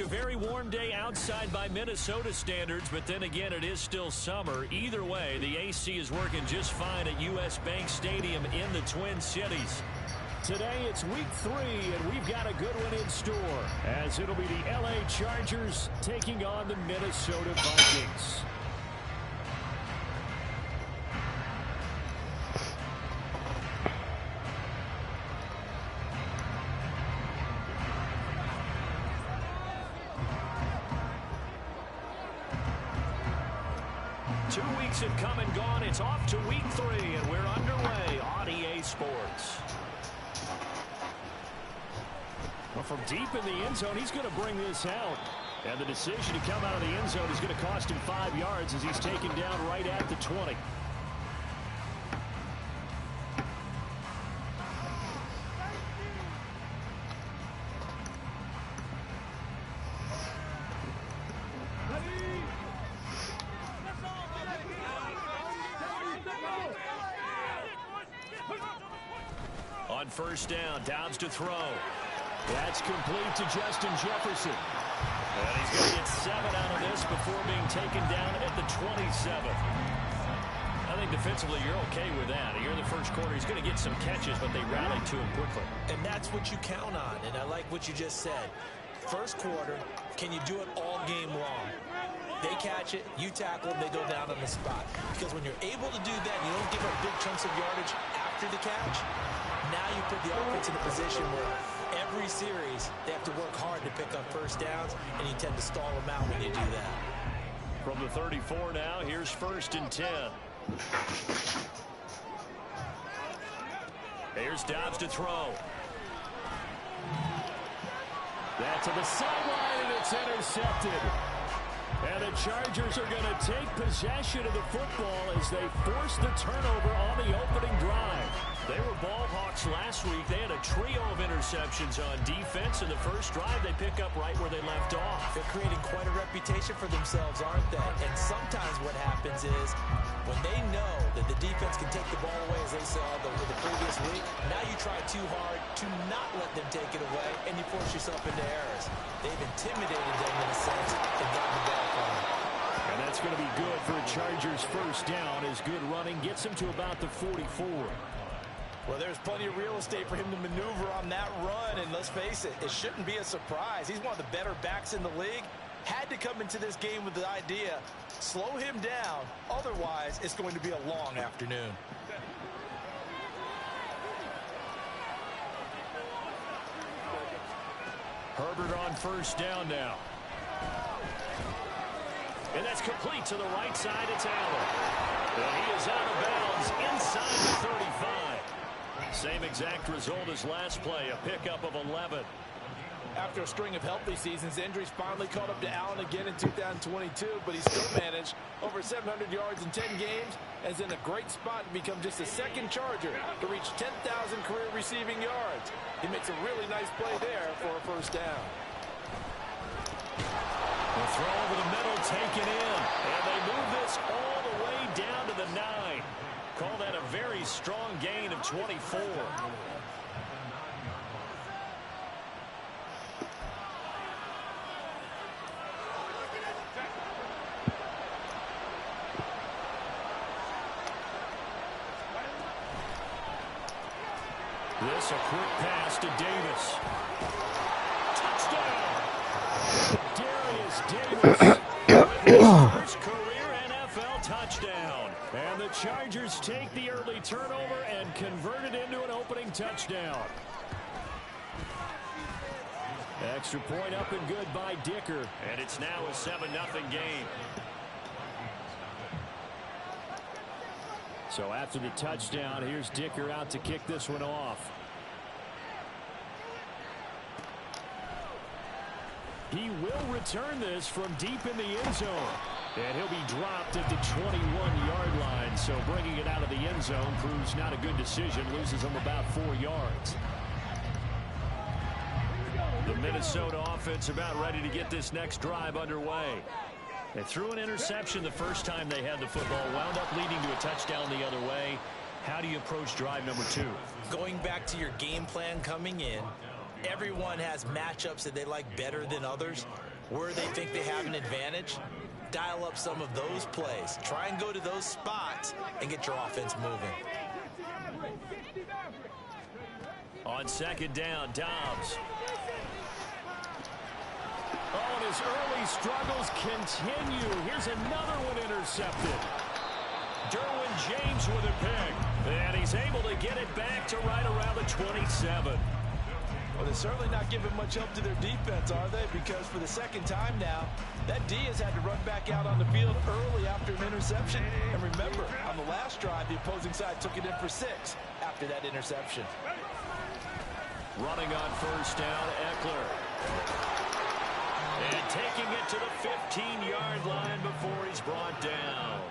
a very warm day outside by Minnesota standards, but then again, it is still summer. Either way, the AC is working just fine at US Bank Stadium in the Twin Cities. Today, it's week 3, and we've got a good one in store, as it'll be the LA Chargers taking on the Minnesota Vikings. Have come and gone. It's off to week 3, and we're underway on EA Sports. Well, from deep in the end zone, he's going to bring this out. And the decision to come out of the end zone is going to cost him 5 yards as he's taken down right at the 20. On first down, Dobbs to throw. That's complete to Justin Jefferson. And he's going to get 7 out of this before being taken down at the 27. I think defensively you're okay with that. Here in the first quarter, he's going to get some catches, but they rallied to him quickly. And that's what you count on, and I like what you just said. First quarter, can you do it all game long? They catch it, you tackle them, they go down on the spot. Because when you're able to do that, you don't give up big chunks of yardage after the catch. Now you put the offense in a position where every series they have to work hard to pick up first downs, and you tend to stall them out when you do that. From the 34 now, here's 1st and 10. Here's Dobbs to throw. That's to the sideline, and it's intercepted. And the Chargers are going to take possession of the football as they force the turnover on the opening drive. They were ball hawks last week. They had a trio of interceptions on defense. In the first drive, they pick up right where they left off. They're creating quite a reputation for themselves, aren't they? And sometimes what happens is when they know that the defense can take the ball away, as they saw the previous week, now you try too hard to not let them take it away, and you force yourself into errors. They've intimidated them in a sense and gotten the ball from them. And that's going to be good for a Chargers first down, as good running gets him to about the 44. Well, there's plenty of real estate for him to maneuver on that run, and let's face it, it shouldn't be a surprise. He's one of the better backs in the league. Had to come into this game with the idea, slow him down, otherwise it's going to be a long afternoon. Herbert on first down now. And that's complete to the right side. It's Allen. And he is out of bounds inside the 35. Same exact result as last play, a pickup of 11. After a string of healthy seasons, injuries finally caught up to Allen again in 2022, but he still managed over 700 yards in 10 games and is in a great spot to become just the second Charger to reach 10,000 career receiving yards. He makes a really nice play there for a first down. The throw over the middle taken in, and they move this all the way down to the 9. Call that a very strong gain of 24. This a quick pass to Davis. Touchdown! Darius Davis. First career NFL touchdown. And the Chargers take the early turnover and convert it into an opening touchdown. Extra point up and good by Dicker. And it's now a 7-0 game. So after the touchdown, here's Dicker out to kick this one off. He will return this from deep in the end zone. And he'll be dropped at the 21-yard line. So bringing it out of the end zone proves not a good decision. Loses him about 4 yards. The Minnesota offense about ready to get this next drive underway. They threw an interception the first time they had the football, wound up leading to a touchdown the other way. How do you approach drive number 2? Going back to your game plan coming in, everyone has matchups that they like better than others. where they think they have an advantage, dial up some of those plays. Try and go to those spots and get your offense moving. On second down, Dobbs. Oh, and his early struggles continue. Here's another one intercepted. Derwin James with a pick. And he's able to get it back to right around the 27. Well, they're certainly not giving much help to their defense, are they? Because for the second time now, that D has had to run back out on the field early after an interception. And remember, on the last drive, the opposing side took it in for 6 after that interception. Running on first down, Eckler. And taking it to the 15-yard line before he's brought down.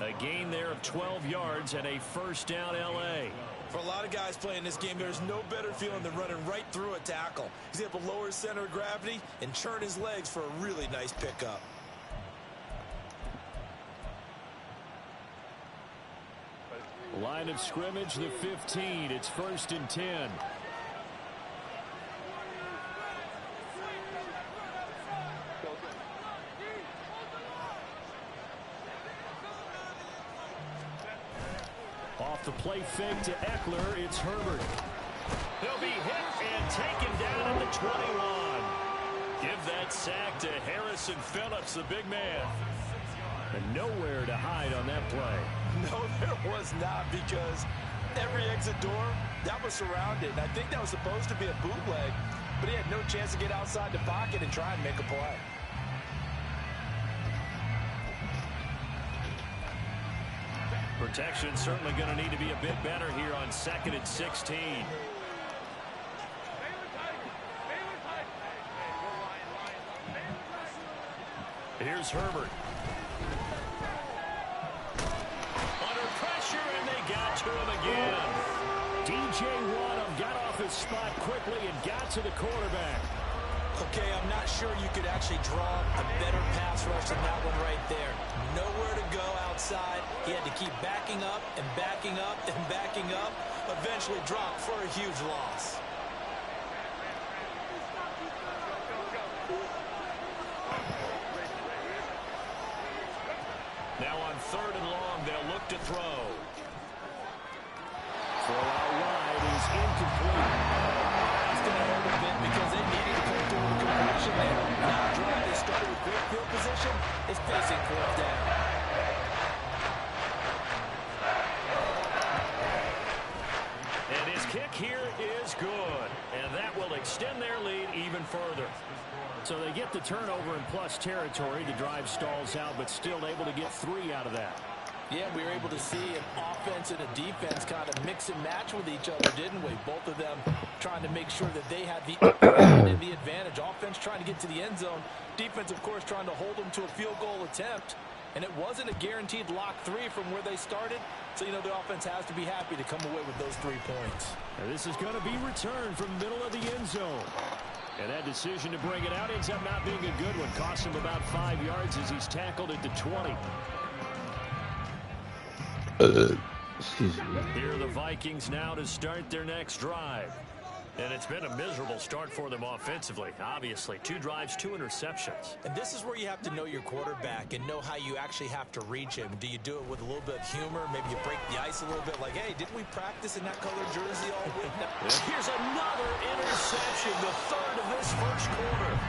A gain there of 12 yards and a first down, L.A. For a lot of guys playing this game, there's no better feeling than running right through a tackle. He's able to lower his center of gravity and churn his legs for a really nice pickup. Line of scrimmage, the 15. It's 1st and 10. Off the play fake to Eckler, it's Herbert. He'll be hit and taken down at the 21. Give that sack to Harrison Phillips, the big man. And nowhere to hide on that play. No, there was not, because every exit door, that was surrounded. And I think that was supposed to be a bootleg, but he had no chance to get outside the pocket and try and make a play. Protection certainly going to need to be a bit better here on 2nd and 16. Here's Herbert. Under pressure, and they got to him again. DJ Waddle got off his spot quickly and got to the quarterback. Okay, I'm not sure you could actually draw a better pass rush than that one right there. Nowhere to go outside. He had to keep backing up and backing up and backing up. Eventually dropped for a huge loss. Now on 3rd and long, they'll look to throw. Throw out wide is incomplete. That's going to hurt a bit because they needed to come through the completion there. Now, the drive they started with great field position is facing 4th down. And his kick here is good. And that will extend their lead even further. So they get the turnover in plus territory. The drive stalls out, but still able to get 3 out of that. Yeah, we were able to see an offense and a defense kind of mix and match with each other, didn't we? Both of them trying to make sure that they had the and the advantage. Offense trying to get to the end zone. Defense, of course, trying to hold them to a field goal attempt. And it wasn't a guaranteed lock 3 from where they started. So, you know, the offense has to be happy to come away with those 3 points. Now this is going to be returned from the middle of the end zone. And that decision to bring it out ends up not being a good one. Cost him about 5 yards as he's tackled at the 20. Excuse me. Here are the Vikings now to start their next drive. And it's been a miserable start for them offensively. Obviously, 2 drives, 2 interceptions. And this is where you have to know your quarterback and know how you actually have to reach him. Do you do it with a little bit of humor? Maybe you break the ice a little bit like, hey, didn't we practice in that colored jersey all week? Here's another interception, the 3rd of this first quarter.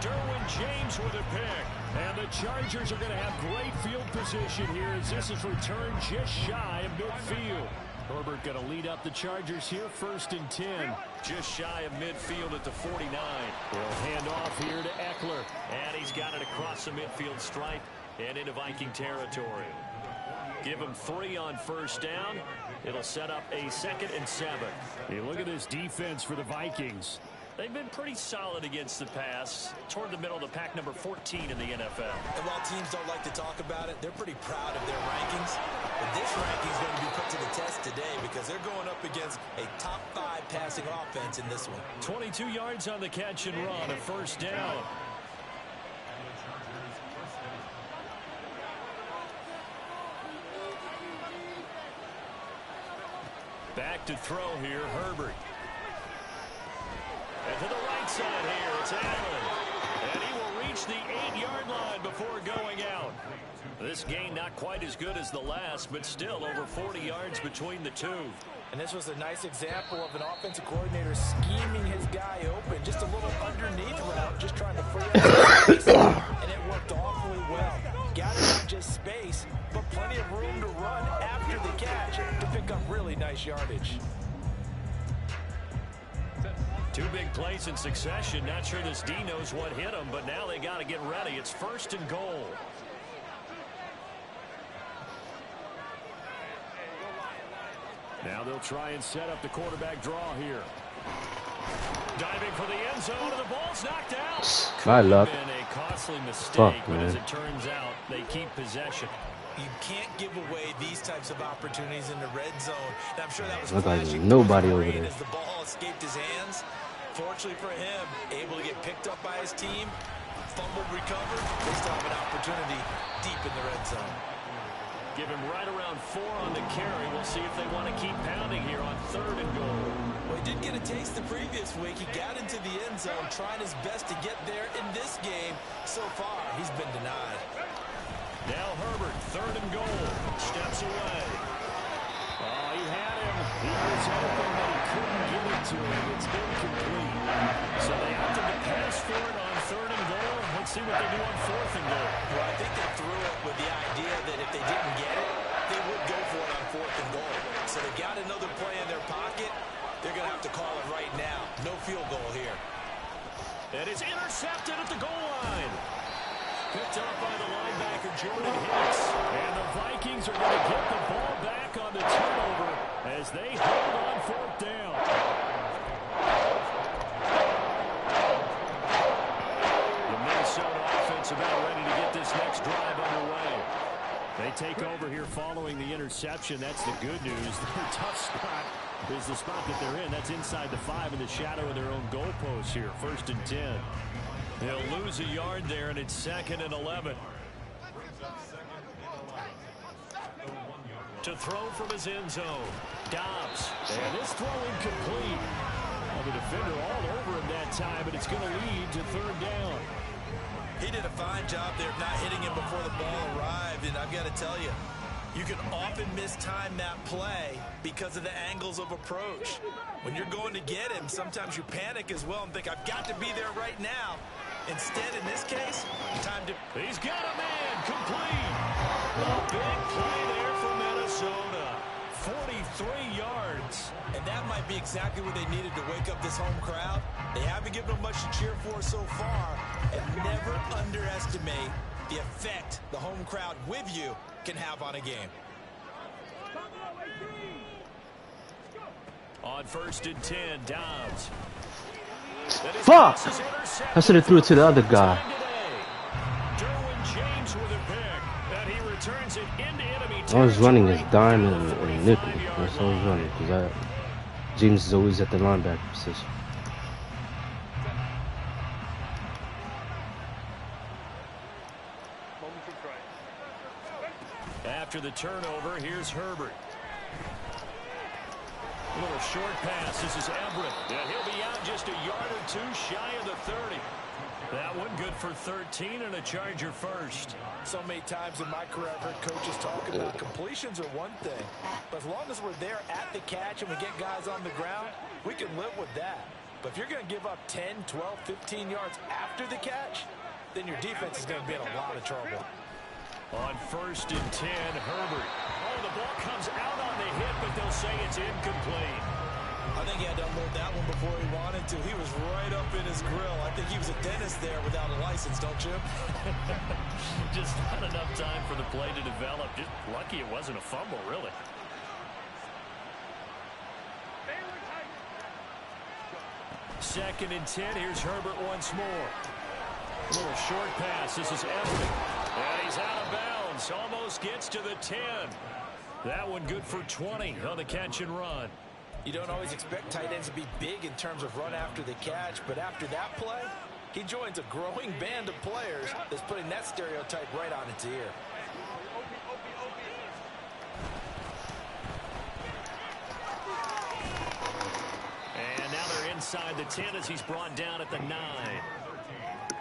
Derwin James with a pick. And the Chargers are going to have great field position here as this is returned just shy of midfield. Herbert going to lead up the Chargers here, 1st and 10. Just shy of midfield at the 49. He'll hand off here to Eckler. And he's got it across the midfield stripe and into Viking territory. Give him 3 on first down. It'll set up a 2nd and 7. Hey, look at this defense for the Vikings. They've been pretty solid against the pass. Toward the middle of the pack, number 14 in the NFL. And while teams don't like to talk about it, they're pretty proud of their rankings. But this ranking is going to be put to the test today because they're going up against a top 5 passing offense in this one. 22 yards on the catch and run, a first down. Back to throw here, Herbert. And to the right side here, it's Allen. And he reached the 8-yard line before going out. This gain not quite as good as the last, but still over 40 yards between the two. And this was a nice example of an offensive coordinator scheming his guy open. Just a little underneath route, just trying to free up space. And it worked awfully well. Got it on just space, but plenty of room to run after the catch to pick up really nice yardage. Two big plays in succession. Not sure this D knows what hit him, but now they got to get ready. It's 1st and goal. Now they'll try and set up the quarterback draw here. Diving for the end zone, and the ball's knocked out. My luck. Could have been a costly mistake, Fuck, but man. as it turns out, they keep possession. You can't give away these types of opportunities in the red zone. And I'm sure that was Looked like there was flashing nobody through over the there. as the ball escaped his hands. Fortunately for him, able to get picked up by his team, fumbled, recovered. They still have an opportunity deep in the red zone. Give him right around 4 on the carry. We'll see if they want to keep pounding here on 3rd and goal. Well, he did get a taste the previous week. He got into the end zone, trying his best to get there in this game. So far, he's been denied. Now Herbert, 3rd and goal. Steps away. Oh, he had him. He was open, but he couldn't get it to him. It's incomplete. So they opted to pass for it on 3rd and goal. Let's see what they do on 4th and goal. Well, I think they threw it with the idea that if they didn't get it, they would go for it on 4th and goal. So they got another play in their pocket. They're going to have to call it right now. No field goal here. And it's intercepted at the goal line. Picked up by the linebacker, Jordan Hicks. And the Vikings are going to get the ball back on the turnover as they hold on 4th down. The Minnesota offense about ready to get this next drive underway. They take over here following the interception. That's the good news. Their tough spot is the spot that they're in. That's inside the 5 in the shadow of their own goalpost here. 1st and 10. They'll lose a yard there, and it's 2nd and 11. To throw from his end zone. Dobbs. And this throw incomplete. Well, the defender all over him that time, but it's going to lead to 3rd down. He did a fine job there of not hitting him before the ball arrived, and I've got to tell you, you can often mistime that play because of the angles of approach. When you're going to get him, sometimes you panic as well and think, I've got to be there right now. Instead, in this case, time to... He's got a man, complete. A big play there for Minnesota. 43 yards. And that might be exactly what they needed to wake up this home crowd. They haven't given them much to cheer for so far. And never underestimate the effect the home crowd with you can have on a game. On 1st and 10, Dobbs. Fuck! I should have threw it to the other guy. I was running as dime and nickel. That's how I was running, because James is always at the linebacker position. After the turnover, here's Herbert. A little short pass. This is Everett. And he'll be out just a yard or 2 shy of the 30. That one good for 13 and a Charger first. So many times in my career I've heard coaches talk about completions are one thing. But as long as we're there at the catch and we get guys on the ground, we can live with that. But if you're going to give up 10, 12, 15 yards after the catch, then your defense is going to be in a lot of trouble. On 1st and 10, Herbert. Oh, the ball comes out on the hit, but they'll say it's incomplete. I think he had to unload that one before he wanted to. He was right up in his grill. I think he was a dentist there without a license, don't you? Just not enough time for the play to develop. Just lucky it wasn't a fumble, really. Second and 10. Here's Herbert once more. A little short pass. This is Everett. And he's out of bounds. Almost gets to the 10. That one good for 20 on the catch and run. You don't always expect tight ends to be big in terms of run after the catch, but after that play, he joins a growing band of players that's putting that stereotype right on its ear. And now they're inside the 10 as he's brought down at the 9.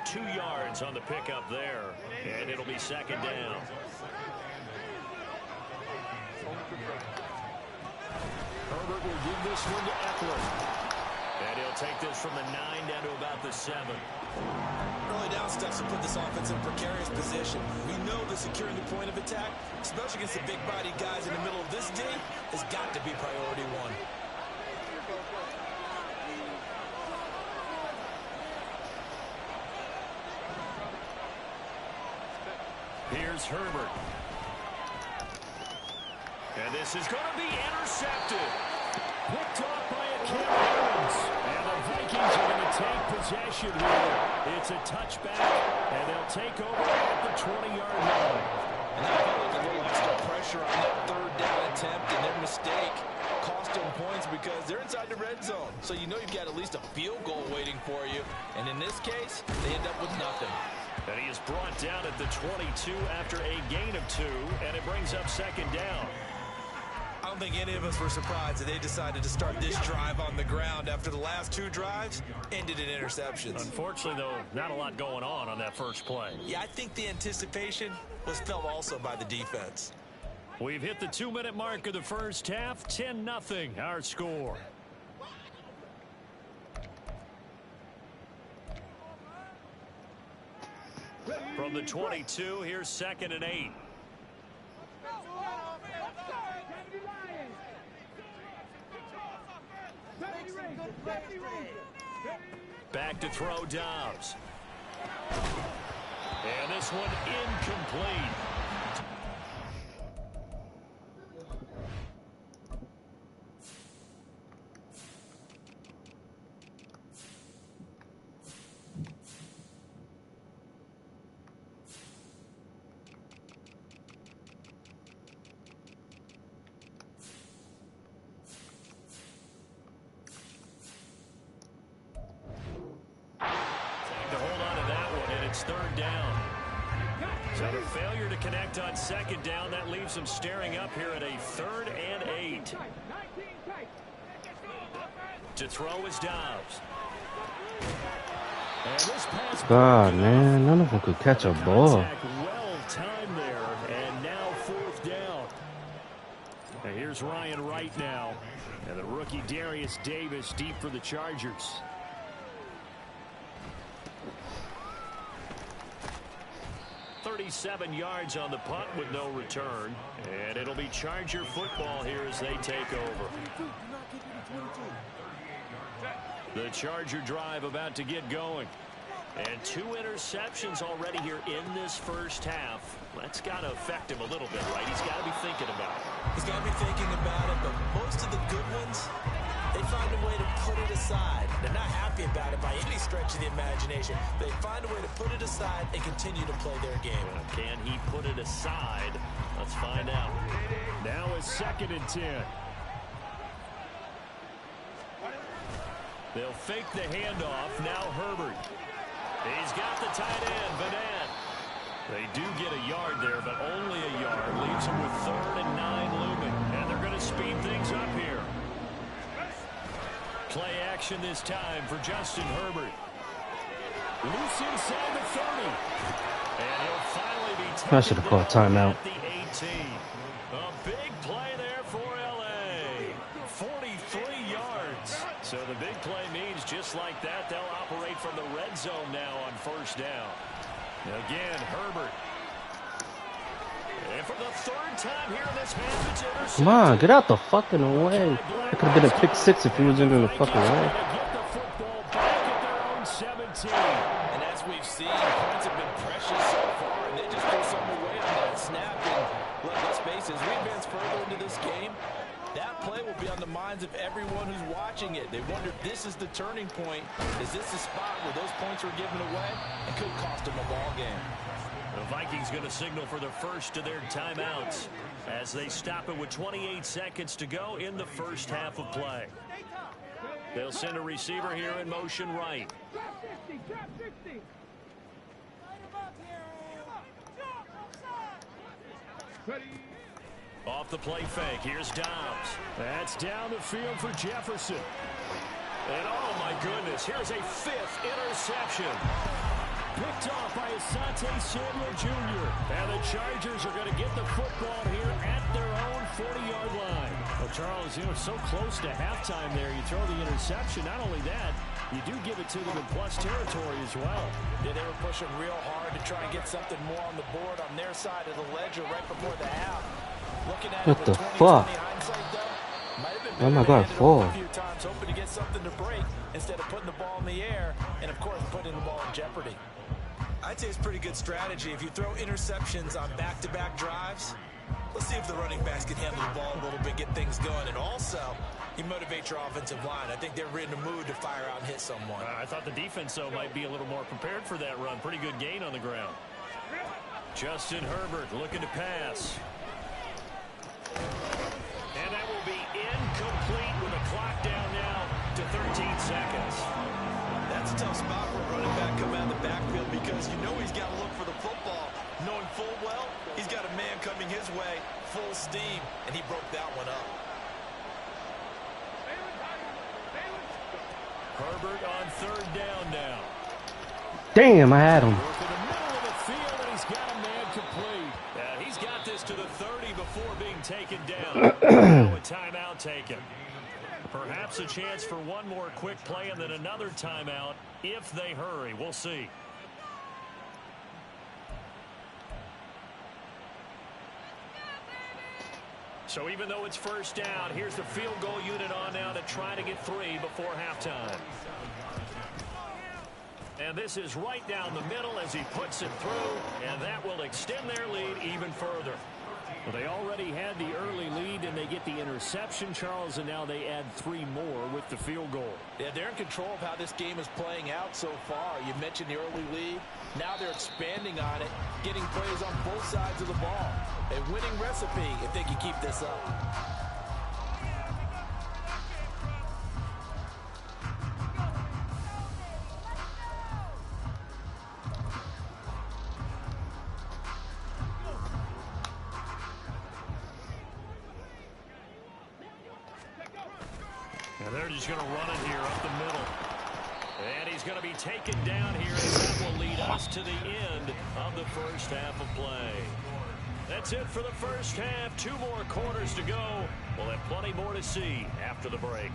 2 2 yards on the pickup there. And it'll be second down. Herbert will give this one to Eckler. And he'll take this from the 9 down to about the 7. Early down steps will put this offense in a precarious position. We know that securing the point of attack, especially against the big-bodied guys in the middle of this D, has got to be priority 1. Here's Herbert. And this is going to be intercepted. Picked off by a Cowboys. And the Vikings are going to take possession here. It's a touchback, and they'll take over at the 20-yard line. And I feel like a little extra pressure on that 3rd down attempt, and their mistake cost them points because they're inside the red zone. So you know you've got at least a field goal waiting for you. And in this case, they end up with nothing. And he is brought down at the 22 after a gain of 2, and it brings up second down. I don't think any of us were surprised that they decided to start this drive on the ground after the last 2 drives ended in interceptions. Unfortunately, though, not a lot going on that first play. Yeah, I think the anticipation was felt also by the defense. We've hit the 2-minute mark of the first half. 10-0 our score. From the 22, here's 2nd and 8. Back to throw Dobbs. And this one incomplete. Third down. So the failure to connect on second down, that leaves them staring up here at a 3rd and 8. To throw is Dobbs. And this pass, God, man, none of them could catch a ball. Well timed there, and now 4th down. And here's Ryan Wright now, and the rookie Darius Davis deep for the Chargers. 37 yards on the punt with no return. And it'll be Charger football here as they take over. The Charger drive about to get going. And 2 interceptions already here in this first half. That's got to affect him a little bit, right? He's got to be thinking about it. He's got to be thinking about it, but most of the good ones, they find a way to put it aside. They're not happy about it by any stretch of the imagination. They find a way to put it aside and continue to play their game. Can he put it aside? Let's find out. Now it's 2nd and 10. They'll fake the handoff. Now Herbert. He's got the tight end, Vanette. They do get a yard there, but only a yard. Leaves him with 3rd and 9 looming. And they're going to speed things up here. Play action this time for Justin Herbert. Loose inside the 30. And he'll finally be taken I should have called timeout. at the 18. A big play there for L.A. 43 yards. So the big play means just like that, they'll operate from the red zone now on 1st down. Again, Herbert. And for the 3rd time here in this half, it's intercepted. Come on, get out the fucking way. It could have been a pick 6 if he was in the fucking way. Get the football back at their own 17. And as we've seen, points have been precious so far, and they just threw something away on that snap. And let's face it, as we advance further into this game, that play will be on the minds of everyone who's watching it. They wonder if this is the turning point. Is this the spot where those points were given away and could cost them a ball game? The Vikings going to signal for the first of their timeouts as they stop it with 28 seconds to go in the first half of play. They'll send a receiver here in motion right. Off the play fake, here's Dobbs. That's down the field for Jefferson. And oh my goodness, here's a 5th interception. picked off by s1w3 Jr. And the Chargers are going to get the football here at their own 40-yard line. Well, Charles, you know, so close to halftime there. You throw the interception. Not only that, you do give it to them in plus territory as well. Yeah, they were pushing real hard to try and get something more on the board on their side of the ledger right before the half. Looking at What it the with 20/20 fuck? hindsight, though, might have been Oh my better God, to hand it four. over a few times, hoping to get something to break instead of putting the ball in the air and, of course, putting the ball in jeopardy. I'd say it's pretty good strategy. If you throw interceptions on back-to-back drives, let's see if the running backs can handle the ball a little bit, get things going, and also you motivate your offensive line. I think they're in the mood to fire out and hit someone. I thought the defense, though, might be a little more prepared for that run. Pretty good gain on the ground. Justin Herbert looking to pass. And that will be incomplete with the clock down now to 13 seconds. That's a tough spot for a running back coming out of the backfield because you know he's got to look for the football, knowing full well he's got a man coming his way, full steam, and he broke that one up. Herbert on third down now. Damn, I had him. Work in the middle of the field, and he's got a man complete. He's got this to the 30 before being taken down. Now a timeout taken. Perhaps a chance for one more quick play and then another timeout if they hurry. We'll see. So even though it's first down, here's the field goal unit on now to try to get 3 before halftime. And this is right down the middle as he puts it through, and that will extend their lead even further. Well, they already had the early lead, and they get the interception, Charles, and now they add 3 more with the field goal. Yeah, they're in control of how this game is playing out so far. You mentioned the early lead. Now they're expanding on it, getting plays on both sides of the ball. A winning recipe if they can keep this up. And they're just going to run it here up the middle. And he's going to be taken down here, and that will lead us to the end of the first half of play. That's it for the first half. 2 more quarters to go. We'll have plenty more to see after the break.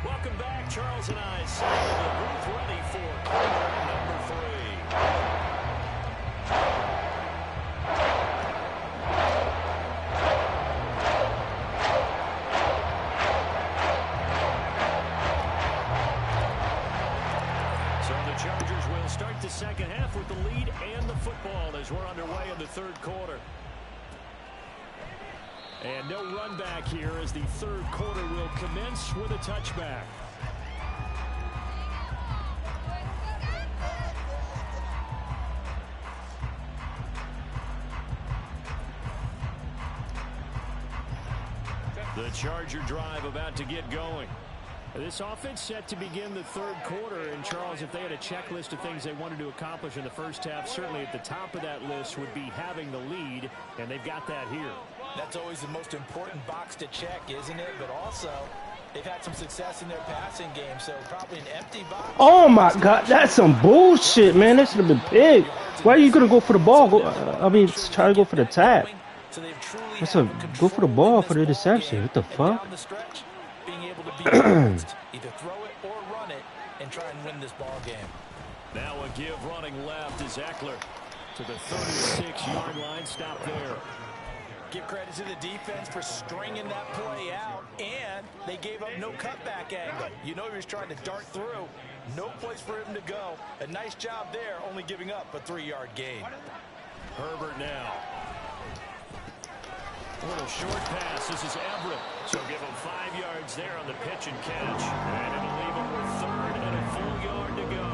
Welcome back. Charles and I settle the booth ready for quarter number 3. So the Chargers will start the second half with the lead and the football as we're underway in the third quarter. And no run back here as the third quarter will commence with a touchback. The Charger drive about to get going. This offense set to begin the third quarter. And, Charles, if they had a checklist of things they wanted to accomplish in the first half, certainly at the top of that list would be having the lead, and they've got that here. That's always the most important box to check, isn't it? But also, they've had some success in their passing game, so probably an empty box. Oh my God, that's some bullshit, man. That should have been big. Why are you gonna go for the ball? Try to go for the tap. Go for the ball for the interception. What the fuck? Being able to be either throw it or run it and try and win this ball game. Now a give running left is Eckler to the 36-yard line. Stop there. Give credit to the defense for stringing that play out, and they gave up no cutback angle. You know he was trying to dart through. No place for him to go. A nice job there, only giving up a 3-yard gain. Herbert now. A little short pass. This is Everett. So give him 5 yards there on the pitch and catch. And it'll leave him with 3rd and a full yard to go.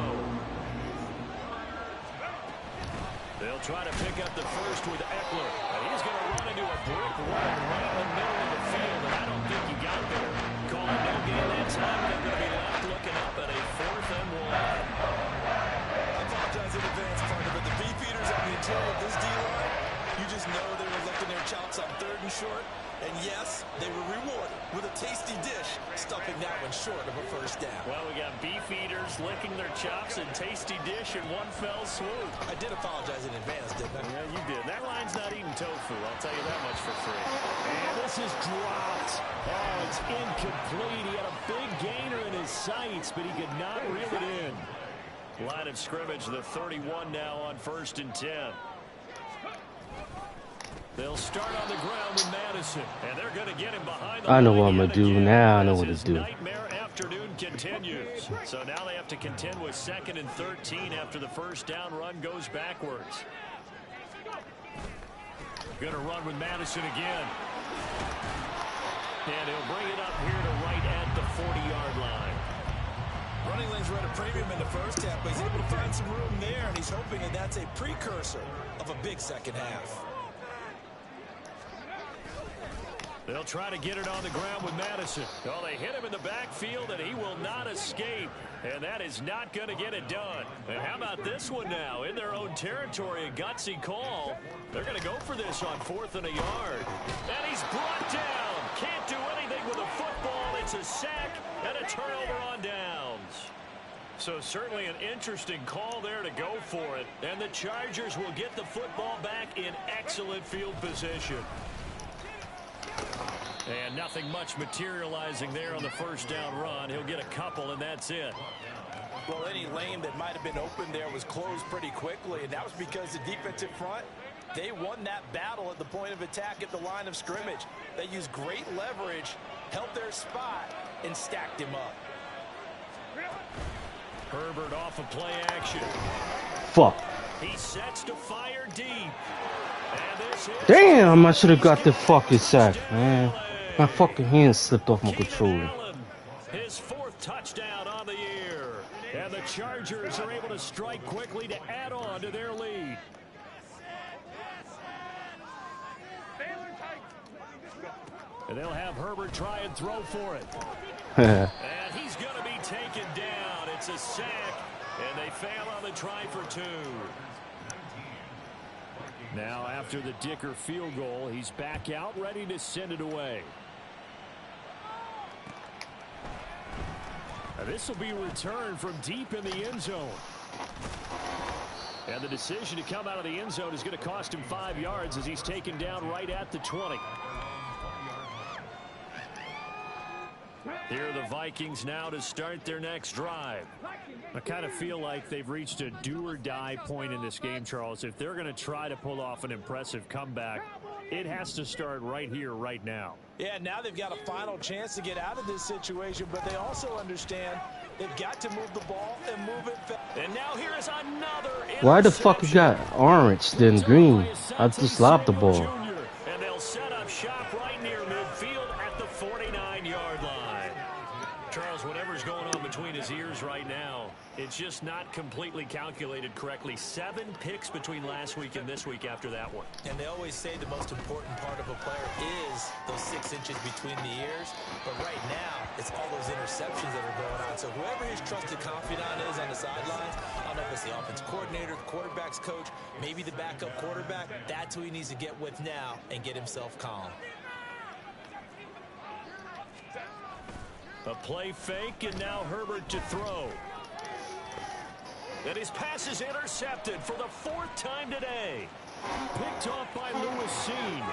They'll try to pick up the first with Eckler. And he's going to run into a brick wall right in the middle of the field, and I don't think he got there. Call it no gain that time, and they're going to be left looking up at a 4th and 1. I apologize in advance, partner, but the beefeaters on the interior of this D-line, you just know they were licking their chops on 3rd and short. And yes, they were rewarded with a tasty dish, stuffing that one short of a 1st down. Well, we got beef eaters licking their chops and tasty dish in one fell swoop. I did apologize in advance, didn't I? Yeah, you did. That line's not eating tofu, I'll tell you that much for free. And this is dropped. Oh, it's incomplete. He had a big gainer in his sights, but he could not reel it in. Line of scrimmage, the 31 now on 1st and 10. They'll start on the ground with Madison, and they're going to get him behind the I know line what I'm going to do. Now I know what to do. Nightmare afternoon continues. So now they have to contend with 2nd and 13 after the 1st down run goes backwards. Going to run with Madison again. And he'll bring it up here to right at the 40-yard line. Running lanes were at a premium in the 1st half, but he's able to find some room there, and he's hoping that that's a precursor of a big 2nd half. They'll try to get it on the ground with Madison. Oh, they hit him in the backfield, and he will not escape. And that is not going to get it done. And how about this one now? In their own territory, a gutsy call. They're going to go for this on 4th and a yard. And he's brought down. Can't do anything with a football. It's a sack and a turnover on downs. So certainly an interesting call there to go for it. And the Chargers will get the football back in excellent field position. And nothing much materializing there on the 1st down run. He'll get a couple, and that's it. Well, any lane that might have been open there was closed pretty quickly, and that was because the defensive front, they won that battle at the point of attack at the line of scrimmage. They used great leverage, held their spot, and stacked him up. Herbert off of play action. Fuck. He sets to fire deep. And this is Damn, I should have got the fucking sack, man. My fucking hand slipped off my controller. His 4th touchdown on the year. And the Chargers are able to strike quickly to add on to their lead. And they'll have Herbert try and throw for it. And he's going to be taken down. It's a sack, and they fail on the try for 2. Now, after the Dicker field goal, he's back out, ready to send it away. And this will be returned from deep in the end zone. And the decision to come out of the end zone is going to cost him 5 yards as he's taken down right at the 20. Here are the Vikings now to start their next drive. I kind of feel like they've reached a do-or-die point in this game, Charles. If they're going to try to pull off an impressive comeback, it has to start right here, right now. Yeah, now they've got a final chance to get out of this situation, but they also understand they've got to move the ball and move it fast. And now here is another Why the fuck you got orange then green? I just lobbed the ball. And they'll set up shop right near midfield at the 49-yard line. Charles, whatever's going on between his ears right now, it's just not completely calculated correctly. 7 picks between last week and this week after that one. And they always say the most important part of a player is those 6 inches between the ears. But right now, it's all those interceptions that are going on. So whoever his trusted confidant is on the sidelines, I don't know if it's the offense coordinator, the quarterback's coach, maybe the backup quarterback, that's who he needs to get with now and get himself calm. A play fake, and now Herbert to throw. And his pass is intercepted for the 4th time today. Picked off by Lewis Seen.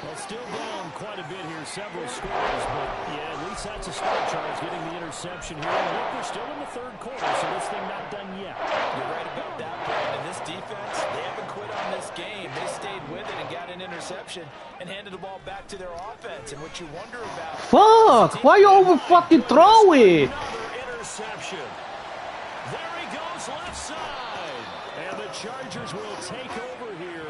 Well, still down quite a bit here, several scores, but yeah, at least that's a start, Charles, getting the interception here. And look, we're still in the 3rd quarter, so this thing not done yet. You're right about that, Brad. And this defense, they haven't quit on this game. They stayed with it and got an interception and handed the ball back to their offense. And what you wonder about... Fuck! Why you over fucking throw it? Another interception. There he goes left side. And the Chargers will take over here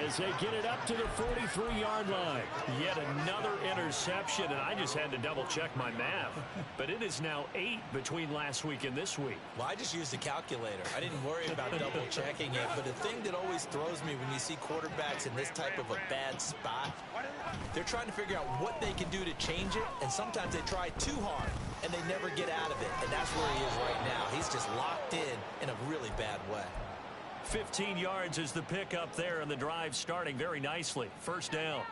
as they get it up to the 43-yard line. Yet another interception, and I just had to double-check my math. But it is now 8 between last week and this week. Well, I just used a calculator. I didn't worry about double-checking it. But the thing that always throws me when you see quarterbacks in this type of a bad spot, they're trying to figure out what they can do to change it, and sometimes they try too hard, and they never get out of it. And that's where he is right now. He's just locked in a really bad way. 15 yards is the pickup there, and the drive starting very nicely. First down.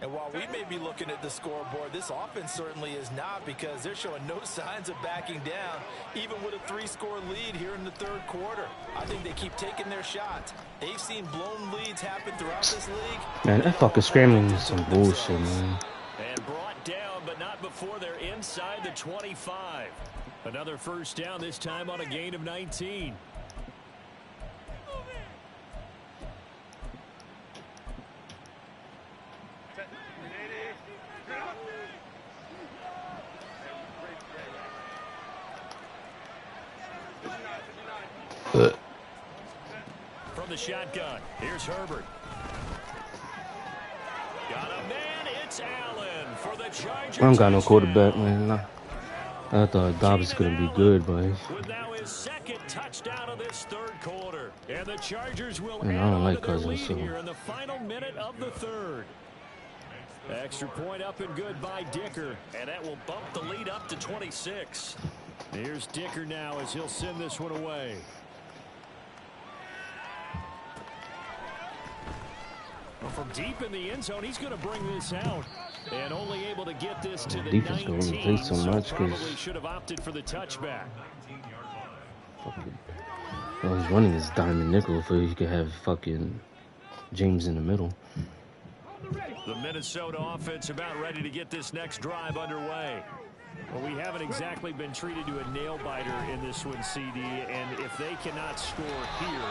And while we may be looking at the scoreboard, this offense certainly is not, because they're showing no signs of backing down, even with a 3-score lead here in the third quarter. I think they keep taking their shots. They've seen blown leads happen throughout this league. Man, that fucking scrambling is some bullshit, man. And brought down, but not before they're inside the 25. Another first down, this time on a gain of 19. From the shotgun, here's Herbert. Got a man, it's Allen for the Chargers. I don't got no quarterback, man. I thought Dobbs was gonna be good, but with now his second touchdown of this third quarter, and the Chargers will man, add I don't on like to their Cousins. lead So here in the final minute of the third. Extra point up and good by Dicker, and that will bump the lead up to 26. Here's Dicker now as he'll send this one away. Well, from deep in the end zone, he's going to bring this out, and only able to get this to the defense don't really 19, play so much, probably 'cause should have opted for the touchback. all he's running is diamond nickel, so he could have fucking James in the middle. The Minnesota offense about ready to get this next drive underway. Well, we haven't exactly been treated to a nail-biter in this one, CD, and if they cannot score here,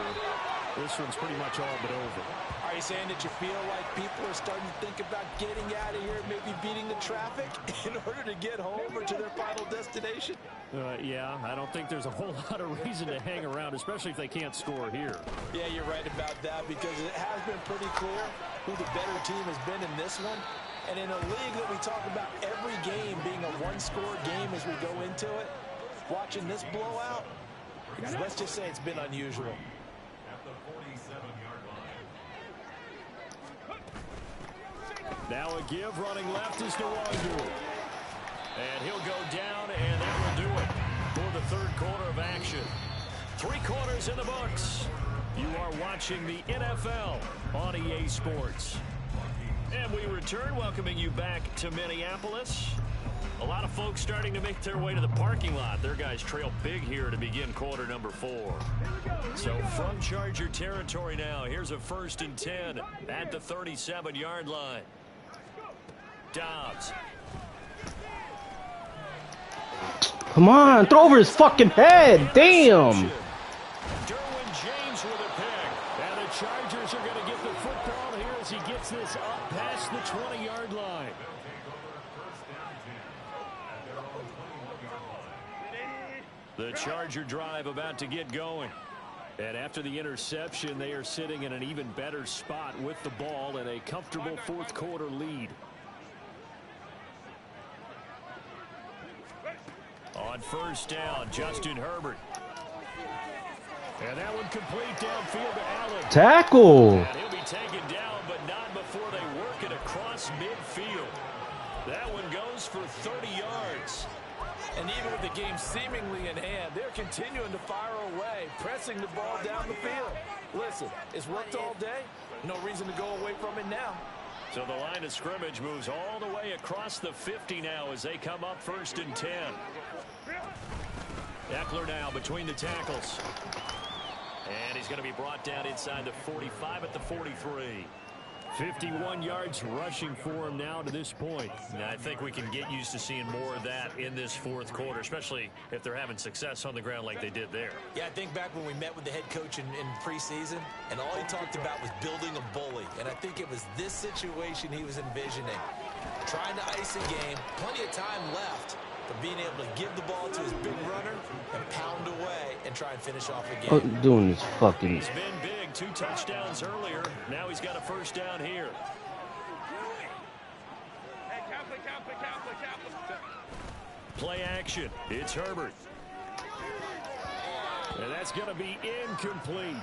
this one's pretty much all but over. Are you saying that you feel like people are starting to think about getting out of here, maybe beating the traffic in order to get home or to their final destination? Yeah, I don't think there's a whole lot of reason to hang around, especially if they can't score here. Yeah, you're right about that, because it has been pretty clear who the better team has been in this one. And in a league that we talk about every game being a one-score game as we go into it, watching this blowout, let's just say it's been unusual. Now a give, running left is Nwangu. And he'll go down, and that will do it for the third quarter of action. 3 quarters in the books. You are watching the NFL on EA Sports. And we return, welcoming you back to Minneapolis. A lot of folks starting to make their way to the parking lot. Their guys trail big here to begin quarter number 4. So from Charger territory now, here's a 1st and 10 at the 37-yard line. Dobbs. Come on, throw over his fucking head. Damn. Derwin James with a pick. And the Chargers are going to get the football here as he gets this up past the 20-yard line. The Charger drive about to get going. And after the interception, they are sitting in an even better spot with the ball and a comfortable fourth quarter lead. On first down, Justin Herbert. And that one complete downfield to Allen. Tackle. And he'll be taken down, but not before they work it across midfield. That one goes for 30 yards. And even with the game seemingly in hand, they're continuing to fire away, pressing the ball down the field. Listen, it's worked all day. No reason to go away from it now. So the line of scrimmage moves all the way across the 50 now as they come up 1st and 10. Eckler now between the tackles. And he's going to be brought down inside the 45 at the 43. 51 yards rushing for him now to this point. Now, I think we can get used to seeing more of that in this fourth quarter, especially if they're having success on the ground like they did there. Yeah, I think back when we met with the head coach in preseason, and all he talked about was building a bully. And I think it was this situation he was envisioning. Trying to ice a game, plenty of time left, but being able to give the ball to his big runner and pound away and try and finish off a game. Oh, doing this fucking. He's been big, 2 touchdowns earlier. Now he's got a first down here. Play action. It's Herbert. And that's going to be incomplete.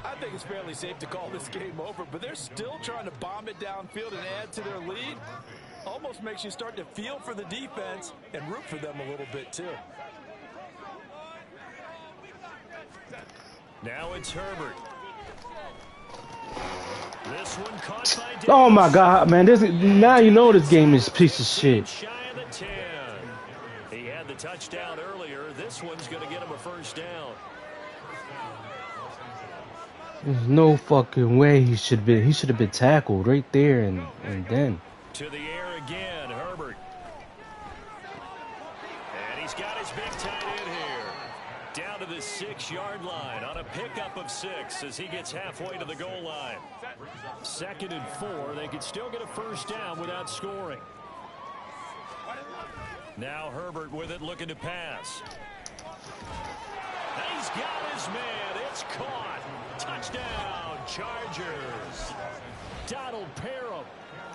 I think it's fairly safe to call this game over, but they're still trying to bomb it downfield and add to their lead. Almost makes you start to feel for the defense and root for them a little bit, too. Now it's Herbert. This one caught by Davis. Oh my God, man! Now you know this game is a piece of shit. Shy of the 10. He had the touchdown earlier. This one's going to get him a first down. There's no fucking way he should have been tackled right there and then. To the air again, Herbert. And he's got his big tight end here. Down to the 6-yard line on a pickup of 6 as he gets halfway to the goal line. 2nd and 4. They could still get a first down without scoring. Now Herbert with it, looking to pass. He's got his man. It's caught. Touchdown, Chargers. Donald Parham,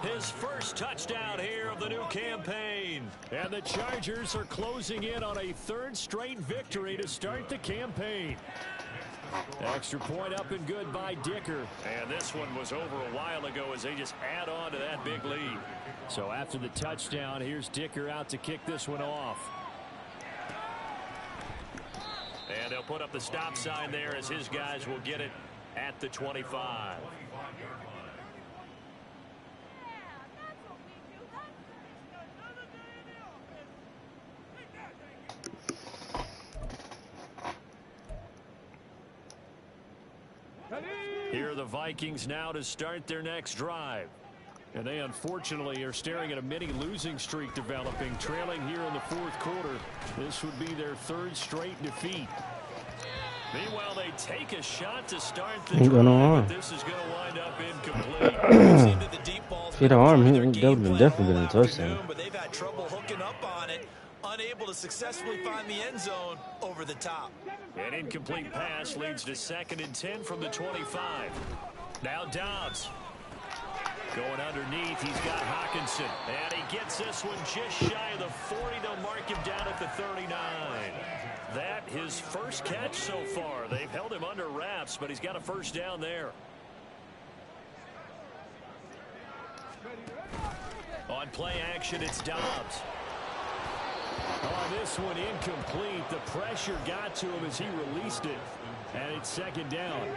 his first touchdown here of the new campaign. And the Chargers are closing in on a 3rd straight victory to start the campaign. Extra point up and good by Dicker. And this one was over a while ago as they just add on to that big lead. So after the touchdown, here's Dicker out to kick this one off. And they'll put up the stop sign there as his guys will get it at the 25. Here are the Vikings now to start their next drive. And they unfortunately are staring at a mini losing streak developing, trailing here in the 4th quarter. This would be their 3rd straight defeat. Meanwhile, they take a shot to start the drive, but this is going to wind up incomplete. Hit the arm, that would have definitely been a touchdown. But they've had trouble hooking up on it, unable to successfully find the end zone over the top. An incomplete pass leads to 2nd and 10 from the 25. Now Dobbs. Going underneath, he's got Hawkinson. And he gets this one just shy of the 40. They'll mark him down at the 39. That his first catch so far. They've held him under wraps, but he's got a first down there. On play action, it's Dobbs. Oh, this one incomplete. The pressure got to him as he released it. And it's 2nd down.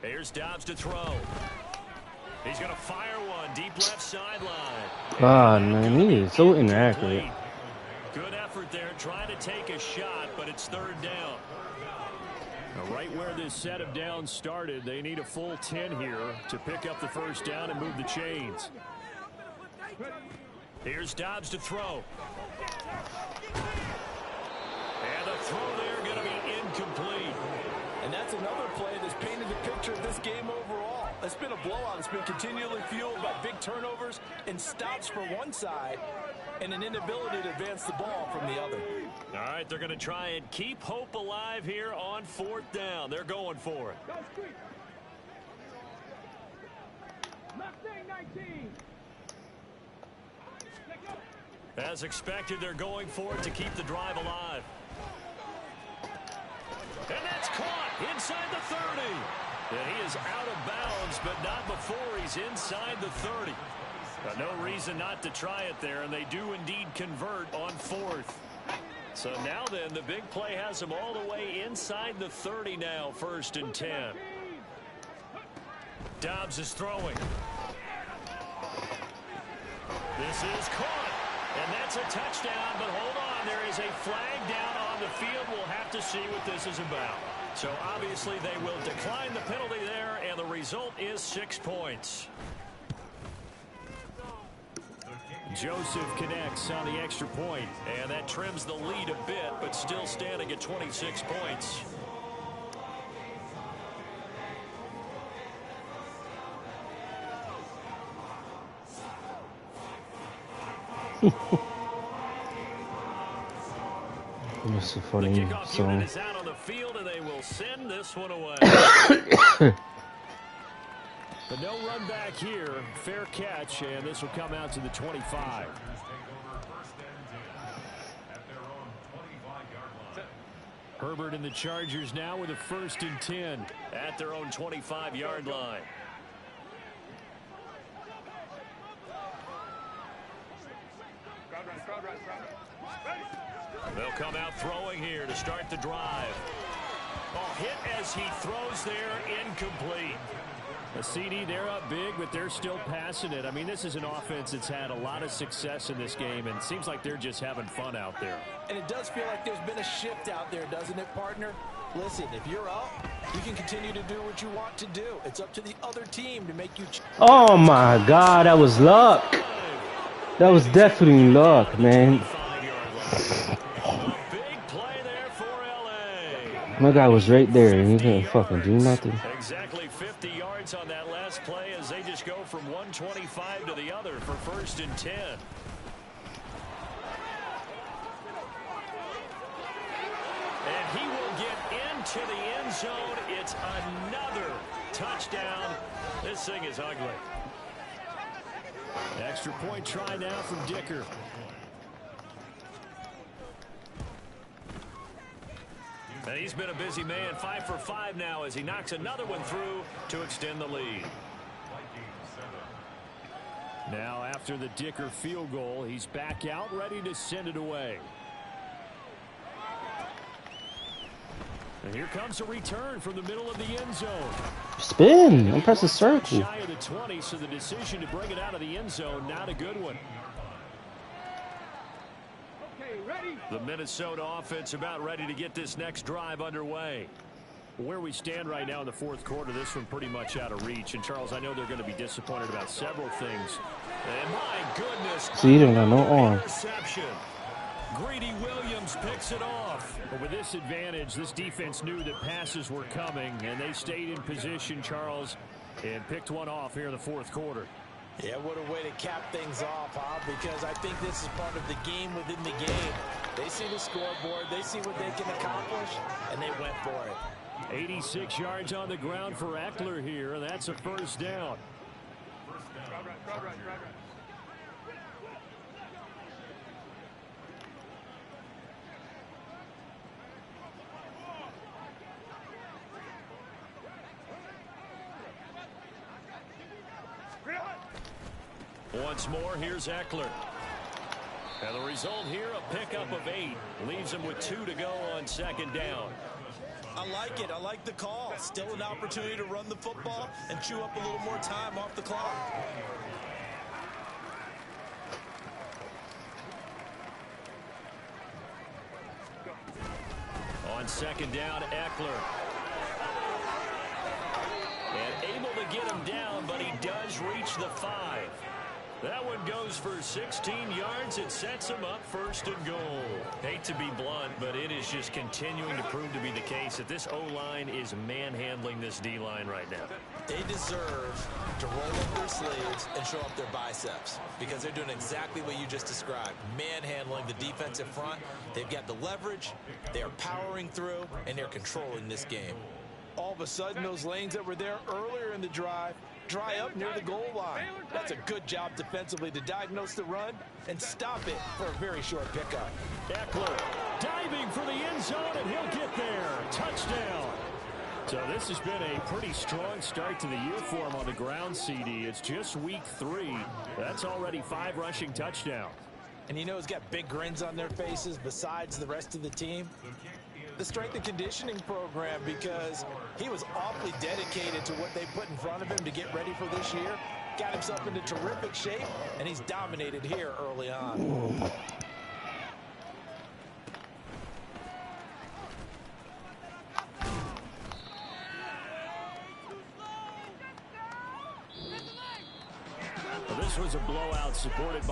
Here's Dobbs to throw. He's going to fire one deep left sideline. God, man, he is so inaccurate. Good effort there trying to take a shot, but it's 3rd down. Now, right where this set of downs started, they need a full 10 here to pick up the first down and move the chains. Here's Dobbs to throw. And the throw there going to be incomplete. And that's another play that's painted the picture of this game overall. It's been a blowout. It's been continually fueled by big turnovers and stops for one side and an inability to advance the ball from the other. All right, they're going to try and keep hope alive here on 4th down. They're going for it. As expected, they're going for it to keep the drive alive. And that's caught inside the 30. And he is out of bounds, but not before he's inside the 30. But no reason not to try it there, and they do indeed convert on 4th. So now then, the big play has them all the way inside the 30 now, 1st and 10. Dobbs is throwing. This is caught. And that's a touchdown, but hold on. There is a flag down on the field. We'll have to see what this is about. So obviously they will decline the penalty there, and the result is 6 points. Joseph connects on the extra point, and that trims the lead a bit, but still standing at 26 points. That's a funny song. Is out on the field, and they will send this one away. But no run back here. Fair catch, and this will come out to the 25. Herbert and the Chargers now with a 1st and 10 at their own 25-yard line. They'll come out throwing here to start the drive. Oh, hit as he throws there, incomplete. A CD, they're up big, but they're still passing it. I mean, this is an offense that's had a lot of success in this game, and it seems like they're just having fun out there. And it does feel like there's been a shift out there, doesn't it, partner? Listen, if you're up, you can continue to do what you want to do. It's up to the other team to make you... Oh, my God, that was luck. That was definitely luck, man. My guy was right there, and he couldn't fucking do nothing. Exactly 50 yards on that last play as they just go from 125 to the other for 1st and 10. And he will get into the end zone. It's another touchdown. This thing is ugly. Extra point try now from Dicker. And he's been a busy man, 5 for 5 now as he knocks another one through to extend the lead. Now after the Dicker field goal, he's back out ready to send it away. And here comes a return from the middle of the end zone. Spin. I'm pressing circle. Shy of the 20, so the decision to bring it out of the end zone, not a good one. The Minnesota offense about ready to get this next drive underway. Where we stand right now in the 4th quarter, this one pretty much out of reach. And, Charles, I know they're going to be disappointed about several things. And, my goodness. See, he didn't have no arm. Greedy Williams picks it off. But with this advantage, this defense knew that passes were coming, and they stayed in position, Charles, and picked one off here in the 4th quarter. Yeah, what a way to cap things off, huh? Because I think this is part of the game within the game. They see the scoreboard, they see what they can accomplish, and they went for it. 86 yards on the ground for Eckler here, and that's a 1st down. Once more, here's Eckler. And the result here, a pickup of 8. Leaves him with 2 to go on 2nd down. I like it. I like the call. Still an opportunity to run the football and chew up a little more time off the clock. On 2nd down, Eckler. And able to get him down, but he does reach the 5. That one goes for 16 yards. It sets him up 1st and goal. Hate to be blunt, but it is just continuing to prove to be the case that this O-line is manhandling this D-line right now. They deserve to roll up their sleeves and show up their biceps because they're doing exactly what you just described. Manhandling the defensive front. They've got the leverage, they are powering through, and they're controlling this game. All of a sudden, those lanes that were there earlier in the drive dry up near the goal line. That's a good job defensively to diagnose the run and stop it for a very short pickup. Eckler diving for the end zone, and he'll get there. Touchdown. So this has been a pretty strong start to the year for him on the ground, CD. It's just week 3. That's already 5 rushing touchdowns. And you know he's got big grins on their faces besides the rest of the team. The strength and conditioning program, because he was awfully dedicated to what they put in front of him to get ready for this year. Got himself into terrific shape, and he's dominated here early on. Well, this was a blowout supported by